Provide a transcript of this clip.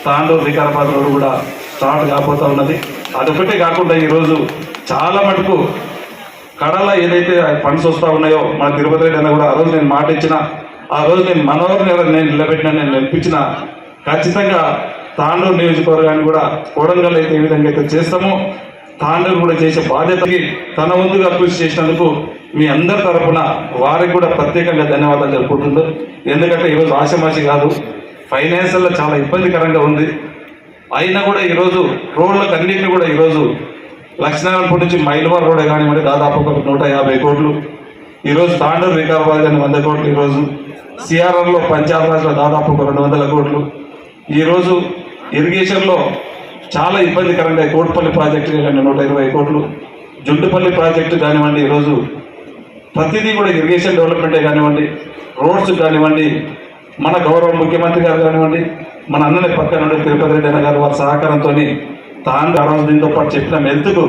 Tandur Vikarabad road కూడా start కాబోతూ ఉన్నది. అదొకటే కాకుండా ఈరోజు చాలా మటుకు కడల ఏదైతే ఫండ్స్ వస్తూ ఉన్నాయో మన తిరుపతి రెడ్డి అన్న కూడా ఆ రోజు నేను మాట ఇచ్చిన, ఆ రోజు నేను మనోహర్ని నేను నిలబెట్టిన, నేను నిలిపించిన ఖచ్చితంగా తాండూరు నియోజకవర్గాన్ని కూడా కొడంగల్ అయితే ఏ విధంగా అయితే చేస్తామో తాండూరు కూడా చేసే బాధ్యతకి తన వంతుగా కృషి చేసినందుకు మీ అందరి తరఫున వారికి కూడా ప్రత్యేకంగా ధన్యవాదాలు జరుపుకుంటుంది. ఎందుకంటే ఈరోజు ఆశమాషి కాదు, ఫైనాన్షియల్లో చాలా ఇబ్బందికరంగా ఉంది. అయినా కూడా ఈరోజు రోడ్లకు అన్నింటినీ కూడా ఈరోజు లక్ష్మీనారాయణపూర్ నుంచి మైల్వార్ రోడ్ కానివ్వండి దాదాపు ఒక 150 కోట్లు, ఈరోజు తాండూరు వికారాబాద్ కానీ 100 కోట్లు, ఈరోజు సిఆర్ఆర్లో పంచాయతీరాజ్లో దాదాపు ఒక 200 కోట్లు, ఈరోజు ఇరిగేషన్లో చాలా ఇబ్బందికరంగా కోట్పల్లి ప్రాజెక్టు కానీ 120 కోట్లు, జుంటుపల్లి ప్రాజెక్టు కానివ్వండి, ఈరోజు ప్రతిదీ కూడా ఇరిగేషన్ డెవలప్మెంటే కానివ్వండి, రోడ్స్ కానివ్వండి, మన గౌరవ ముఖ్యమంత్రి గారు కానివ్వండి, మన అన్నని పక్కన తిరుపతి రెడ్డి అన్న గారు వారి సహకారంతో తాను ఆ రోజు దీంతో పాటు చెప్పిన మెల్తుకు